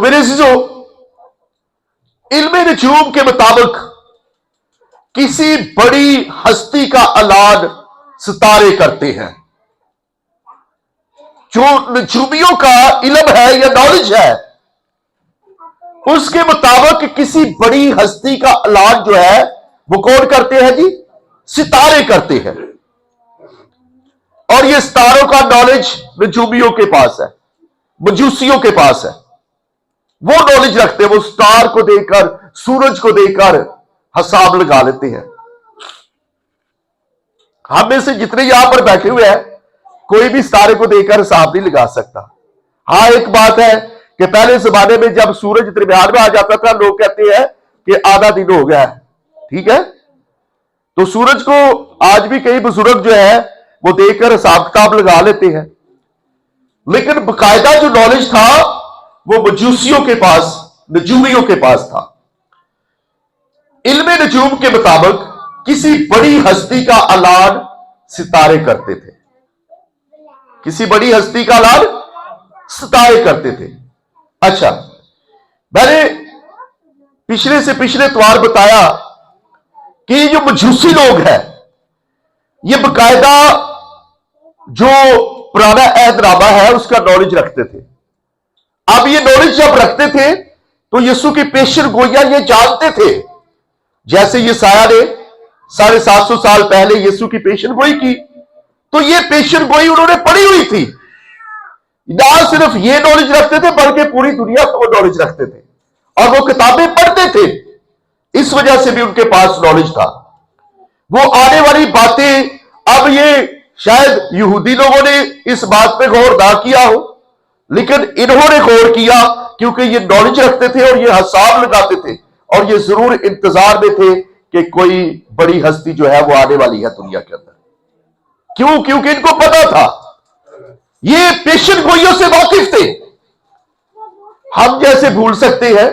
मेरे अजीजों, इल्मे नजूम के मुताबिक किसी बड़ी हस्ती का ऐलान सितारे करते हैं। जो नजूमियों का इल्म है या नॉलेज है, उसके मुताबिक किसी बड़ी हस्ती का ऐलान जो है वो कौन करते हैं जी? सितारे करते हैं। और ये सितारों का नॉलेज नजूमियों के पास है, मजूसियों के पास है। वो नॉलेज रखते हैं, वो स्टार को देखकर, सूरज को देखकर हिसाब लगा लेते हैं। हम में से जितने यहां पर बैठे हुए हैं, कोई भी सितारे को देखकर हिसाब नहीं लगा सकता। हाँ, एक बात है कि पहले जमाने में जब सूरज दरमियान में आ जाता था, लोग कहते हैं कि आधा दिन हो गया है, ठीक है। तो सूरज को आज भी कई बुजुर्ग जो है वो देखकर हिसाब किताब लगा लेते हैं, लेकिन बकायदा जो नॉलेज था वो मजूसियों के पास, नजूमियों के पास था। इल्मे नजूम के मुताबिक किसी बड़ी हस्ती का ऐलान सितारे करते थे। किसी बड़ी हस्ती का ऐलान सितारे करते थे। अच्छा, मैंने पिछले से पिछले इतवार बताया कि जो मजूसी लोग हैं, ये बकायदा जो पुराना अहदनामा है उसका नॉलेज रखते थे। अब ये नॉलेज जब रखते थे तो यीशु की पेशन गोइयां ये जानते थे। जैसे ये साया ने 750 साल पहले यीशु की पेशन गोई की, तो ये पेशन गोई उन्होंने पढ़ी हुई थी। ना सिर्फ ये नॉलेज रखते थे बल्कि पूरी दुनिया को वो नॉलेज रखते थे और वो किताबें पढ़ते थे। इस वजह से भी उनके पास नॉलेज था। वो आने वाली बातें, अब ये शायद यहूदी लोगों ने इस बात पे गौर ना किया हो, लेकिन इन्होंने गौर किया क्योंकि ये नॉलेज रखते थे और ये हिसाब लगाते थे और ये जरूर इंतजार में थे कि कोई बड़ी हस्ती जो है वो आने वाली है दुनिया के अंदर। क्यों? क्योंकि इनको पता था, ये पेशन गोइयों से वाकिफ थे। हम जैसे भूल सकते हैं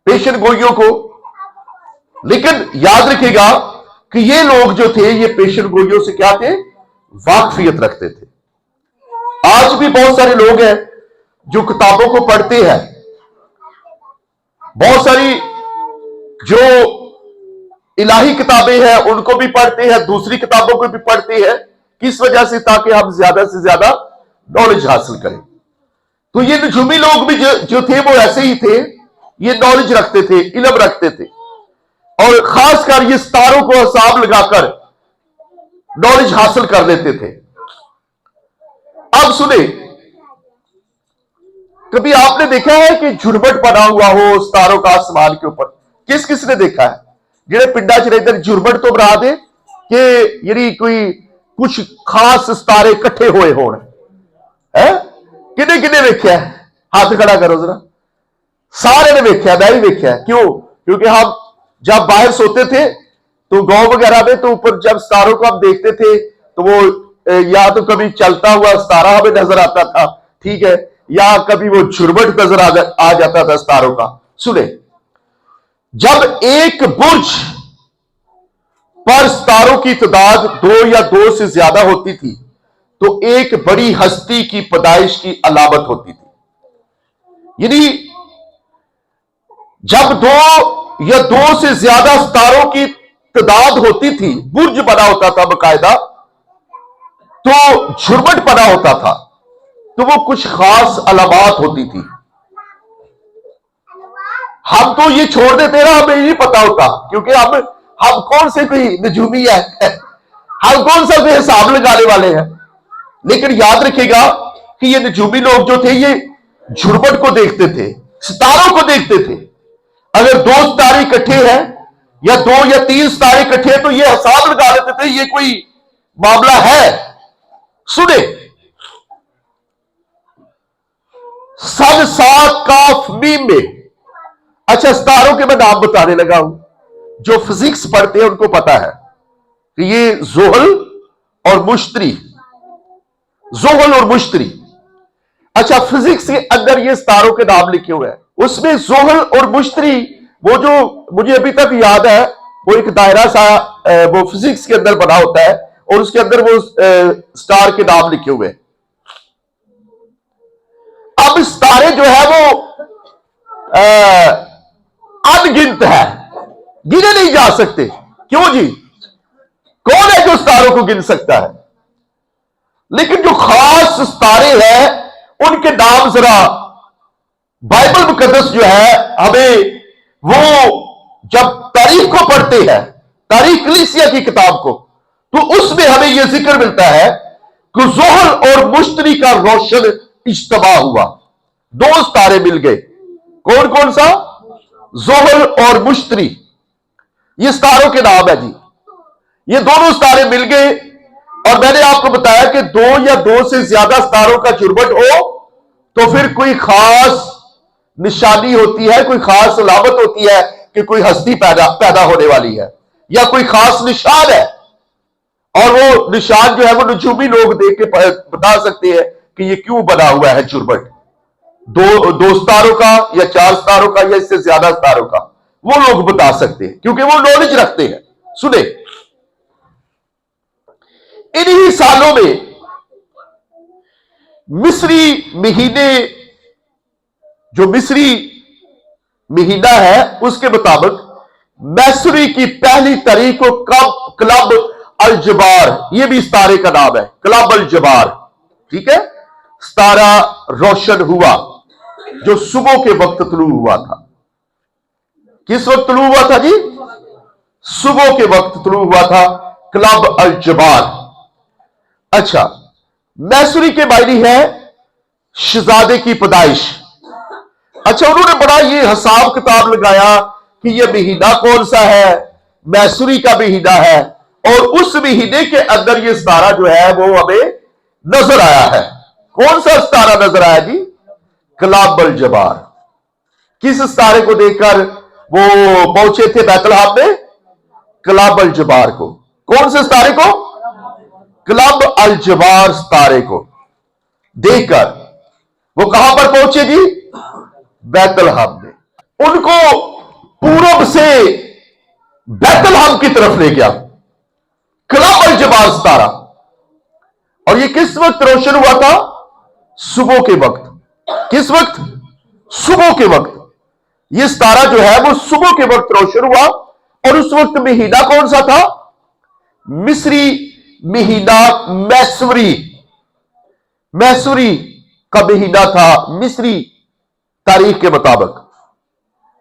पेशन गोइयों को, लेकिन याद रखिएगा कि ये लोग जो थे ये पेशन गोइयों से क्या थे? वाकफियत रखते थे। आज भी बहुत सारे लोग हैं जो किताबों को पढ़ते हैं, बहुत सारी जो इलाही किताबें हैं उनको भी पढ़ते हैं, दूसरी किताबों को भी पढ़ते हैं। किस वजह से? ताकि हम ज्यादा से ज्यादा नॉलेज हासिल करें। तो ये नजूमी लोग भी जो थे वो ऐसे ही थे, ये नॉलेज रखते थे, इल्म रखते थे और खासकर ये सितारों को हिसाब लगाकर नॉलेज हासिल कर लेते थे। अब सुने, कभी आपने देखा है कि झुरमट बना हुआ हो सितारों का आसमान के ऊपर? किस किसने देखा है? जेड़े पिंडा च रहिंदे झुरमट तो बना दे कि यदि कोई कुछ खास सितारे इकट्ठे हुए होण है। किने किने वेख्या? हाथ खड़ा करो जरा। सारे ने वेख्या, मैं भी वेख्या। क्यों? क्योंकि हम जब बाहर सोते थे तो गांव वगैरह में, तो ऊपर जब सितारों को हम देखते थे तो वो या तो कभी चलता हुआ सितारा हमें नजर आता था, ठीक है, या कभी वो झुरमट नजर आ जाता था सितारों का। सुने, जब एक बुर्ज पर सितारों की तादाद 2 या 2 से ज्यादा होती थी तो एक बड़ी हस्ती की पैदाइश की अलामत होती थी। यानी जब 2 या 2 से ज्यादा सितारों की तादाद होती थी, बुर्ज बना होता था बकायदा, तो झुरमट बना होता था, तो वो कुछ खास अलामत होती थी। हम तो ये छोड़ देते ना, हमें नहीं पता होता, क्योंकि हम कौन से कोई नजूमी है, हम कौन सा कोई हिसाब लगाने वाले हैं। लेकिन याद रखिएगा कि ये नजूमी लोग जो थे ये झुरमट को देखते थे, सितारों को देखते थे। अगर 2 सितारे इकट्ठे हैं या 2 या 3 सितारे इकट्ठे हैं तो ये हिसाब लगा लेते थे ये कोई मामला है। सुने, सन सात काफ मीम में, अच्छा सितारों के मैं नाम बताने लगा हूं, जो फिजिक्स पढ़ते हैं उनको पता है कि ये जोहल और मुश्तरी, जोहल और मुश्तरी। अच्छा, फिजिक्स के अंदर ये सितारों के नाम लिखे हुए हैं, उसमें जोहल और मुश्तरी, वो जो मुझे अभी तक याद है, वो एक दायरा सा वो फिजिक्स के अंदर बना होता है और उसके अंदर वो स्टार के नाम लिखे हुए हैं। अब सितारे जो है वो अनगिनत है, गिने नहीं जा सकते। क्यों जी? कौन है जो तारों को गिन सकता है? लेकिन जो खास तारे हैं उनके नाम जरा बाइबल मुकद्दस जो है हमें, वो जब तारीख को पढ़ते हैं, तारीख कलीसिया की किताब को, तो उसमें हमें यह जिक्र मिलता है कि ज़ोहल और मुश्तरी का रोशन इज्तमा हुआ। दो तारे मिल गए। कौन कौन सा? ज़ोहल और मुश्तरी, ये तारों के नाम है जी। ये दोनों तारे मिल गए और मैंने आपको बताया कि दो या दो से ज्यादा तारों का झुरमुट हो तो फिर कोई खास निशानी होती है, कोई खास अलामत होती है कि कोई हस्ती पैदा होने वाली है या कोई खास निशान है। और वो निशान जो है वो नजूमी लोग देख के बता सकते हैं कि ये क्यों बना हुआ है झुरमुट, दो सितारों का या चार सितारों का या इससे ज्यादा सितारों का, वो लोग बता सकते हैं क्योंकि वो नॉलेज रखते हैं। सुने, इन्हीं सालों में मिस्री महीने, जो मिस्री महीना है उसके मुताबिक मैसरी की पहली तारीख को क्लब अल जबार, यह भी सितारे का नाम है, क्लब अल जबार, ठीक है, सितारा रोशन हुआ जो सुबह के वक्त तुलू हुआ था। किस वक्त तुलू हुआ था जी? सुबह के वक्त तुलू हुआ था, क्लब अल जबार। अच्छा, मैसरी के मायने है शहजादे की पैदाइश। अच्छा, उन्होंने बड़ा ये हिसाब किताब लगाया कि ये महीना कौन सा है, मैसरी का महीना है, और उस महीने के अंदर ये सितारा जो है वो हमें नजर आया है। कौन सा सितारा नजर आया जी? क्लब अल जबार। किस सितारे को देखकर वो पहुंचे थे बैतलहम में? क्लब अल जबार को। कौन से सितारे को? क्लब अल जबार सितारे को देखकर वो कहां पर पहुंचे जी? बैतलहम में। उनको पूरब से बैतलहम की तरफ ले गया क्लब अल जबार सितारा। और ये किस वक्त रोशन हुआ था? सुबह के वक्त। किस वक्त? सुबह के वक्त। ये सितारा जो है वो सुबह के वक्त रोशन हुआ। और उस वक्त महीना कौन सा था? मिस्री महीना मैसरी, मैसरी का महीना था मिस्री तारीख के मुताबिक।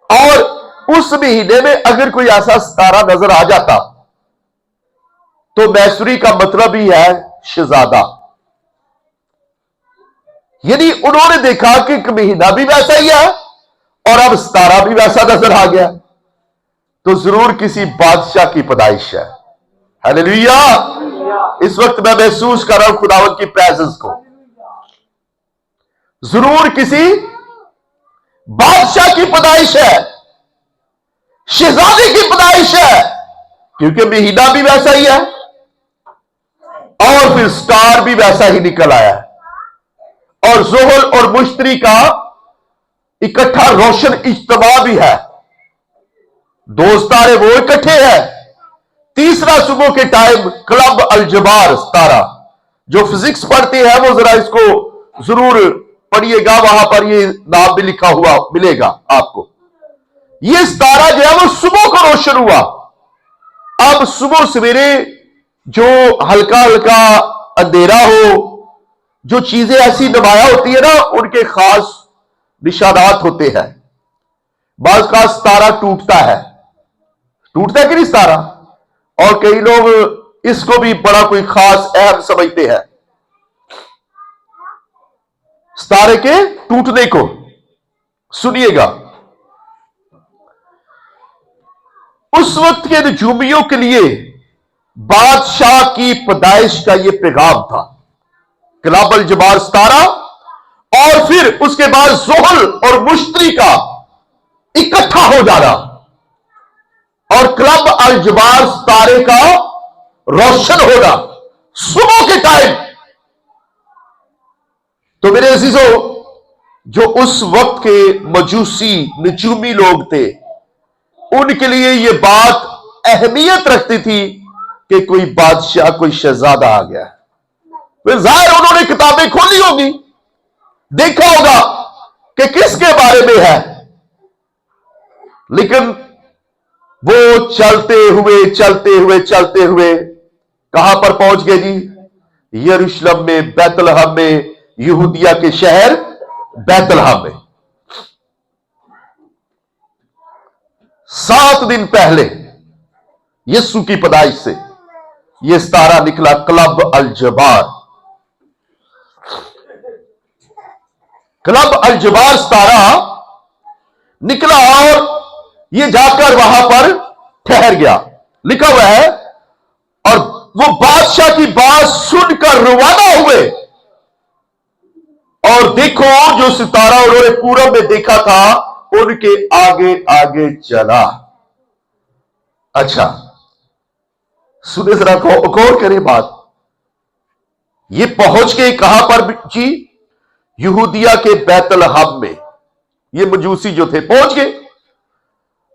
और उस महीने में अगर कोई ऐसा सितारा नजर आ जाता तो मैसरी का मतलब ही है शहजादा। यानी उन्होंने देखा कि महीना भी वैसा ही है और अब सितारा भी वैसा नजर आ गया, तो जरूर किसी बादशाह की पैदाइश है। हालेलुया। इस वक्त मैं महसूस कर रहा हूं खुदावंद की प्रेजेंस को। जरूर किसी बादशाह की पैदाइश है, शहजादे की पैदाइश है, क्योंकि महीना भी वैसा ही है और फिर स्टार भी वैसा ही निकल आया है। और ज़ोहल और मुश्तरी का इकट्ठा रोशन इज्तमा भी है। दो सितारे वो इकट्ठे हैं। तीसरा सुबह के टाइम क्लब अल जबार सितारा। जो फिजिक्स पढ़ते हैं वो जरा इसको जरूर पढ़िएगा, वहां पर ये नाम भी लिखा हुआ मिलेगा आपको। ये सितारा जो है वो सुबह को रोशन हुआ। अब सुबह सवेरे जो हल्का हल्का अंधेरा हो, जो चीजें ऐसी नुमाया होती है ना, उनके खास निशानात होते हैं। बाज का सितारा टूटता है कि नहीं सितारा, और कई लोग इसको भी बड़ा कोई खास अहम समझते हैं, सितारे के टूटने को। सुनिएगा, उस वक्त के नजूमियों के लिए बादशाह की पैदाइश का यह पैगाम था, क्लब अल जबार सितारा, और फिर उसके बाद ज़ोहल और मुश्तरी का इकट्ठा हो जाना और क्लब अल जबार सितारे का रोशन होना सुबह के टाइम। तो मेरे अजीजों, जो उस वक्त के मजूसी नजूमी लोग थे, उनके लिए यह बात अहमियत रखती थी कि कोई बादशाह, कोई शहजादा आ गया। फिर जाहिर उन्होंने किताबें खोली होगी, देखा होगा कि किसके बारे में है, लेकिन वो चलते हुए कहां पर पहुंच गए जी? यरूशलेम में, बैतलहम में, यहूदिया के शहर बैतलहम में। 7 दिन पहले यीशु की पैदाइश से यह सितारा निकला, क्लब अल-जबार। क्लब अल-जबार सितारा निकला और यह जाकर वहां पर ठहर गया। लिखा हुआ है, और वो बादशाह की बात सुनकर रवाना हुए, और देखो जो सितारा उन्होंने पूरब में देखा था उनके आगे आगे चला। अच्छा, सुने जरा, गौर करें बात। ये पहुंच गए कहां पर जी? यहूदिया के बैतलहम में। ये मजूसी जो थे पहुंच गए।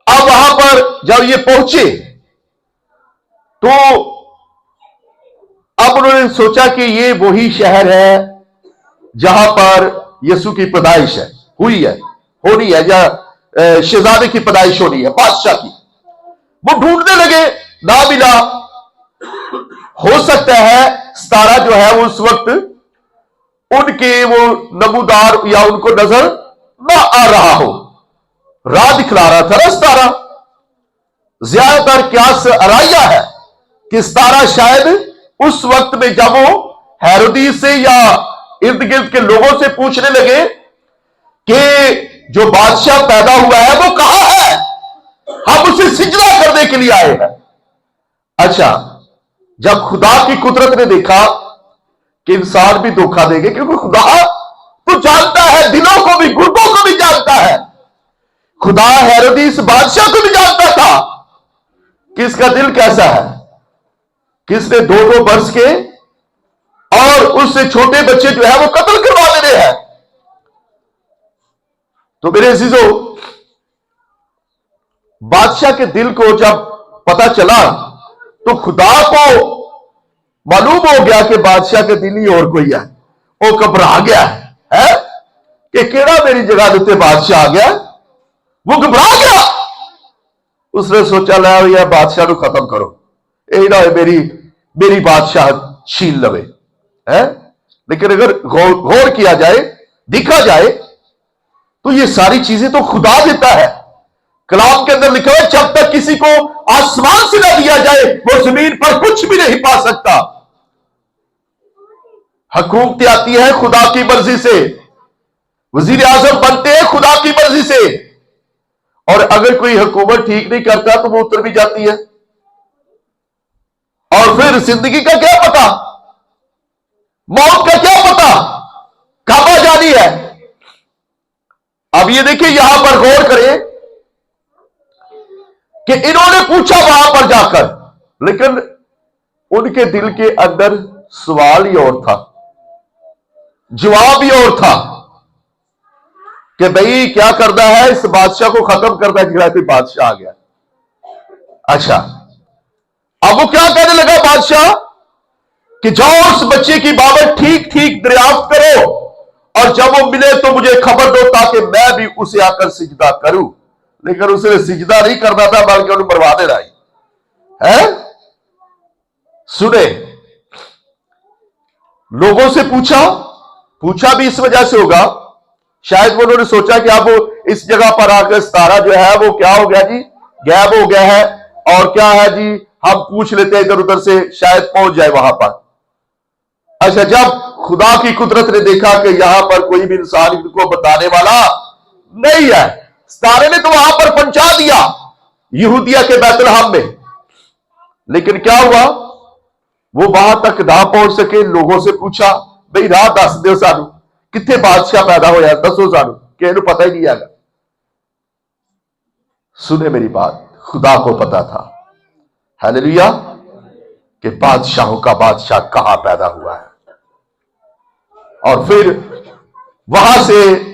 अब वहां पर जब ये पहुंचे तो अब उन्होंने सोचा कि ये वही शहर है जहां पर यीशु की पैदाइश है, हुई है, होनी है, या शहजादे की पैदाइश होनी है, बादशाह की। वो ढूंढने लगे, ना मिला। हो सकता है सितारा जो है वो उस वक्त उनके वो नमूदार या उनको नजर ना आ रहा हो, राह दिखला रहा था ना सितारा। ज्यादातर क्यास अराया है कि सितारा शायद उस वक्त में जब वो हेरोदीस से या इर्द गिर्द के लोगों से पूछने लगे कि जो बादशाह पैदा हुआ है वो कहां है, हम उसे सिजदा करने के लिए आए हैं। अच्छा, जब खुदा की कुदरत ने देखा कि इंसान भी धोखा देंगे, क्योंकि खुदा तो जानता है दिलों को भी, गुर्दों को भी जानता है। खुदा हेरोदीस बादशाह को भी जानता था कि इसका दिल कैसा है, किसने 2-2 वर्ष के और उससे छोटे बच्चे जो है वो कत्ल करवा दे रहे हैं। तो मेरे अजीजों, बादशाह के दिल को जब पता चला तो खुदा को मालूम हो गया कि बादशाह के दिल ही और कोई है। वो घबरा गया है कि केड़ा मेरी जगह देते बादशाह आ गया। वो घबरा गया। उसने सोचा, ला यार बादशाह को खत्म करो, यही ना मेरी बादशाह छीन लवे है। लेकिन अगर गौर किया जाए, देखा जाए, तो ये सारी चीजें तो खुदा देता है। कलाम के अंदर लिखा है, जब तक किसी को आसमान से ना दिया जाए वो जमीन पर कुछ भी नहीं पा सकता। हुकूमतें आती है खुदा की मर्जी से, वजीर आजम बनते हैं खुदा की मर्जी से, और अगर कोई हुकूमत ठीक नहीं करता तो वो उतर भी जाती है। और फिर जिंदगी का क्या पता, मौत का क्या पता, कब आ जानी है। अब ये देखिए, यहां पर गौर करें कि इन्होंने पूछा वहां पर जाकर, लेकिन उनके दिल के अंदर सवाल ही और था, जवाब ही और था कि भाई क्या करना है, इस बादशाह को खत्म करना चाहिए। कोई बादशाह आ गया। अच्छा, अब वो क्या कहने लगा बादशाह कि जाओ उस बच्चे की बाबत ठीक ठीक दरियाफ्त करो, और जब वो मिले तो मुझे खबर दो ताकि मैं भी उसे आकर सिजदा करूं। लेकिन उसे सिजदा नहीं करना था, बल्कि उन्हें बर्बाद देना है। सुने, लोगों से पूछा भी इस वजह से होगा, शायद वो उन्होंने सोचा कि अब वो इस जगह पर आकर सितारा जो है वो क्या हो गया जी, गैब हो गया है, और क्या है जी, हम पूछ लेते हैं इधर उधर से, शायद पहुंच जाए वहां पर। अच्छा, जब खुदा की कुदरत ने देखा कि यहां पर कोई भी इंसान इनको बताने वाला नहीं है, सितारे ने तो वहां पर पहुंचा दिया यहूदिया के बैतलहम में। लेकिन क्या हुआ, वो वहां तक ना पहुंच सके। लोगों से पूछा, भाई राह दस दो सानू, कितने बादशाह पैदा होया, दसो सानू, कि पता ही नहीं आगा। सुने मेरी बात, खुदा को पता था, हालेलुया, कि बादशाहों का बादशाह कहां पैदा हुआ है। और फिर वहां से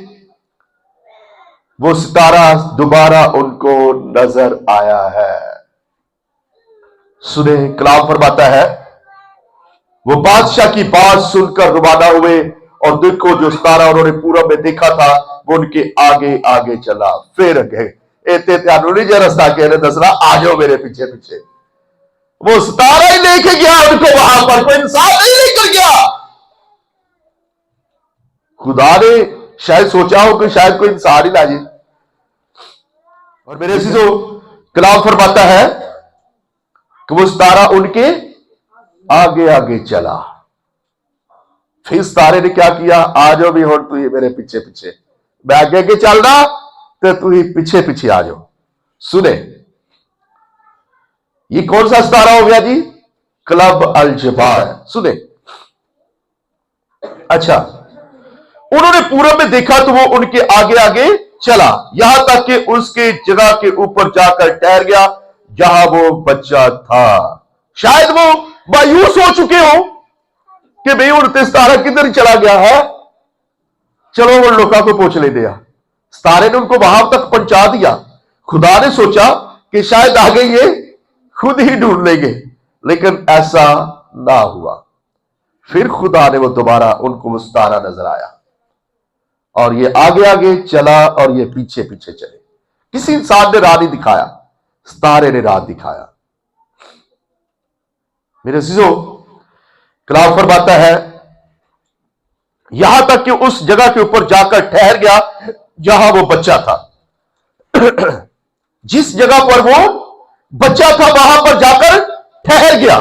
वो सितारा दोबारा उनको नजर आया है। सुने, कलाम फरमाता है, वो बादशाह की बात सुनकर रवाना हुए, और देखो जो सितारा उन्होंने पूरब में देखा था वो उनके आगे आगे चला। फिर इतने त्यानू नहीं जो रास्ता कहने दसना, आ जाओ मेरे पीछे पीछे। वो सितारा ही लेके गया उनको, वहां पर कोई इंसान नहीं लेकर गया। खुदा ने शायद सोचा हो कि शायद कोई इंसान ही ला जाए। और मेरे अजीजों, कलाम फरमाता है कि वो सितारा उनके आगे आगे चला। फिर सितारे ने क्या किया, आ जाओ भी और तू ही मेरे पीछे पीछे, मैं आगे आगे चल रहा तो तू ही पीछे पीछे आ जाओ। सुने, ये कौन सा सितारा हो गया जी? क्लब अल जबार। सुने, अच्छा, उन्होंने पूरब में देखा तो वो उनके आगे आगे चला, यहां तक कि उसके जगह के ऊपर जाकर ठहर गया जहां वो बच्चा था। शायद वो मायूस हो चुके हो कि भाई उड़ते सितारा किधर चला गया है, चलो वो लोगों को पूछ ले दिया। सितारे ने उनको वहां तक पहुंचा दिया। खुदा ने सोचा कि शायद आगे ये खुद ही ढूंढ लेंगे, लेकिन ऐसा ना हुआ। फिर खुदा ने वो दोबारा उनको वो सितारा नजर आया और ये आगे आगे चला और ये पीछे पीछे चले। किसी इंसान ने राह नहीं दिखाया, सितारे ने राह दिखाया। मेरे अजीजों, कलाम फरमाता है यहां तक कि उस जगह के ऊपर जाकर ठहर गया जहां वो बच्चा था। जिस जगह पर वो बच्चा था वहां पर जाकर ठहर गया।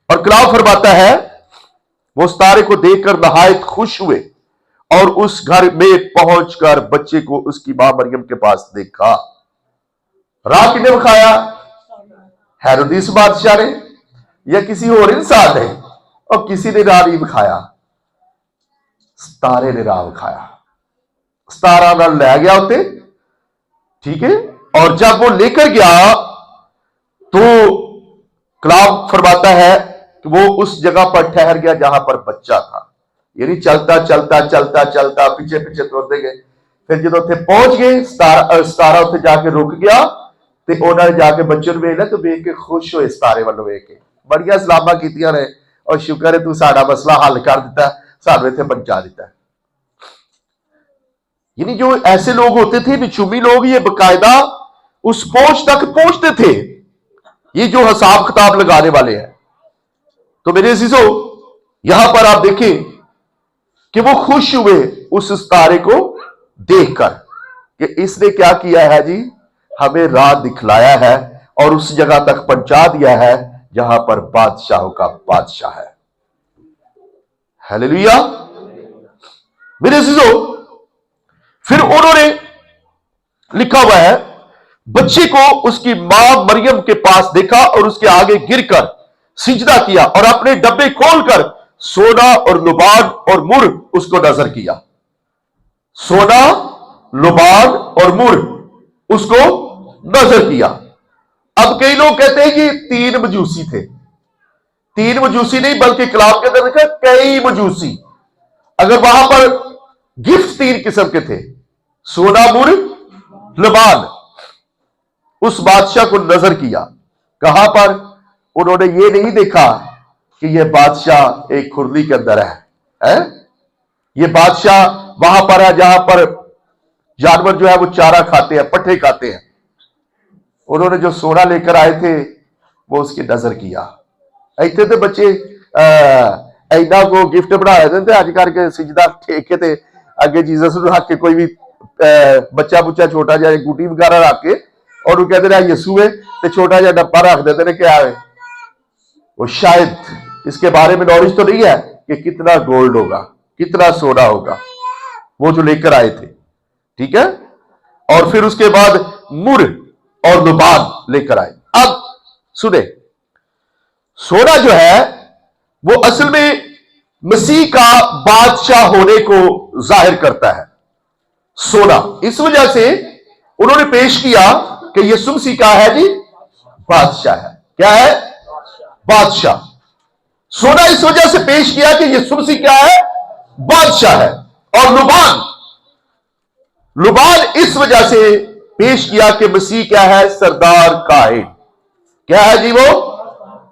और कलाम फरमाता है वो सितारे को देखकर नहायत खुश हुए और उस घर में पहुंचकर बच्चे को उसकी मां मरियम के पास देखा। राह किसने दिखाया? हेरोदिस बादशाह ने या किसी और इंसान ने? और किसी ने राह नहीं दिखाया, सितारे ने राह दिखाया। सितारा ना ले गया होते, ठीक है। और जब वो लेकर गया तो कलाम फरमाता है कि वो उस जगह पर ठहर गया जहां पर बच्चा था। यानी चलता चलता चलता चलता पीछे पीछे दौड़ते गए। फिर जो उत्थे पहुंच गए, सितारा उत्थे जाके रुक गया ते उन्होंने जाके बच्चे ਨੂੰ ਵੇਖ ਲਿਆ ਤੇ ਵੇਖ ਕੇ खुश होए सितारे ਵੱਲੋਂ ਵੇਖ ਕੇ। बड़िया सलामां कीतियां ने और शुक्र है तू साडा मसला हल कर दिता, सानू इत्थे पहुंचा दिता। यानी जो ऐसे लोग होते थे, निचुमी लोग, ये बकायदा उस पहुंच तक पहुंचते थे, ये जो हिसाब किताब लगाने वाले हैं। तो मेरे अजीजों, यहां पर आप देखें कि वो खुश हुए उस सितारे को देखकर कि इसने क्या किया है जी, हमें राह दिखलाया है और उस जगह तक पहुंचा दिया है जहां पर बादशाहों का बादशाह है। हालेलुया। मेरे अजीजों, फिर उन्होंने लिखा हुआ है बच्चे को उसकी मां मरियम के पास देखा और उसके आगे गिरकर सिजदा किया और अपने डब्बे खोलकर सोना और लुबान और मुर उसको नजर किया। सोना, लुबान और मुर उसको नजर किया। अब कई लोग कहते हैं कि 3 मजूसी थे। 3 मजूसी नहीं, बल्कि कलाम के अंदर लिखा कई मजूसी। अगर वहां पर गिफ्ट 3 किस्म के थे, सोना, मुर, लुबान, उस बादशाह को नजर किया। कहां पर? उन्होंने ये नहीं देखा कि यह बादशाह एक खुरली के अंदर है? यह बादशाह वहां पर है जहां पर जानवर जो है वो चारा खाते हैं, पट्ठे खाते हैं। उन्होंने जो सोना लेकर आए थे वो उसकी नजर किया। इतने तो बच्चे ऐना को गिफ्ट बना देते अज करके सिजदा ठेके ते अगे जीसस रख के, कोई भी बच्चा बुच्चा छोटा जा गुटी वगैरह रख के और कहते हैं यसू है, तो छोटा जा डब्बा रख देते हैं, क्या है वो। शायद इसके बारे में नॉलेज तो नहीं है कि कितना गोल्ड होगा, कितना सोना होगा वो जो लेकर आए थे, ठीक है। और फिर उसके बाद मुर और लुबान लेकर आए। अब सुने, सोना जो है वो असल में मसीह का बादशाह होने को जाहिर करता है। सोना, इस वजह से उन्होंने पेश किया कि यीशु मसीह का है जी, बादशाह है। क्या है? बादशाह। सोना इस वजह से पेश किया कि यीशु मसीह क्या है? बादशाह है। और लुबान, लुबान इस वजह से पेश किया कि मसीह क्या है? सरदार काहिन। क्या है जी वो?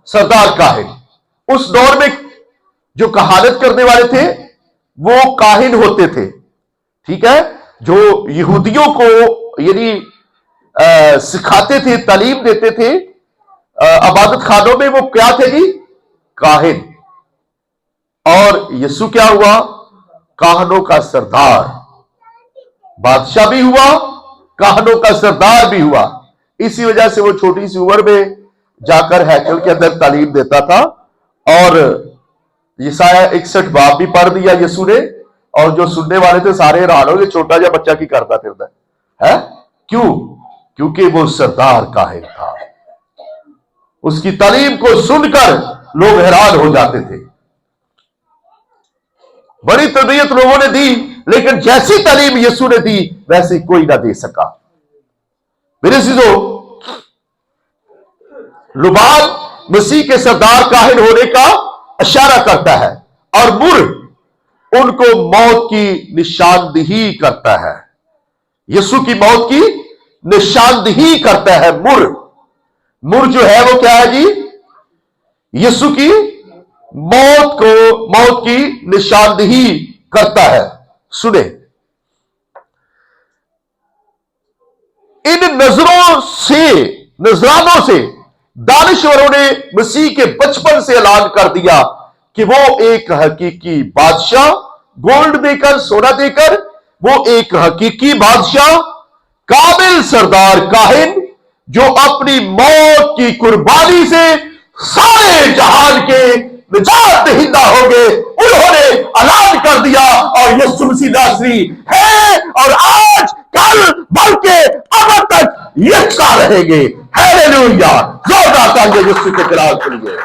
सरदार काहिन। उस दौर में जो कहानत करने वाले थे वो काहिन होते थे, ठीक है, जो यहूदियों को यानी सिखाते थे, तालीम देते थे इबादत खानों में। वो क्या थे जी? काहिन। और यीशु क्या हुआ? काहनों का सरदार, बादशाह भी हुआ, काहनों का सरदार भी हुआ। इसी वजह से वो छोटी सी उम्र में जाकर हैकल के अंदर तालीम देता था। और यशायाह 61 बाब भी पढ़ दिया यीशु ने, और जो सुनने वाले थे सारे हैरान हो गए, छोटा जा बच्चा की करता फिरता है। क्यों? क्योंकि वो सरदार काहिन था। उसकी तालीम को सुनकर लोग हैरान हो जाते थे। बड़ी तरबियत लोगों ने दी, लेकिन जैसी तालीम यीशु ने दी वैसे कोई ना दे सका। मेरे चीजों, लुबान मसीह के सरदार काहिन होने का इशारा करता है, और मुर उनको मौत की निशानदेही करता है। यीशु की मौत की निशानदेही करता है। मुर जो है वो क्या है जी? यीशु की मौत की निशानदेही करता है। सुने, इन नजरानों से दानिशवरों ने मसीह के बचपन से ऐलान कर दिया कि वो एक हकीकी बादशाह, गोल्ड देकर, सोना देकर, वो एक हकीकी बादशाह, काबिल सरदार काहिन, जो अपनी मौत की कुर्बानी से सारे जहान के निजात दहिंदा हो गए। उन्होंने ऐलान कर दिया, और यीशु मसीह नासरी है, और आज कल बल्कि अब तक यकसा रहेंगे। हालेलुया! जोरदार तालियां यीशु के खिलाफ सुनिए।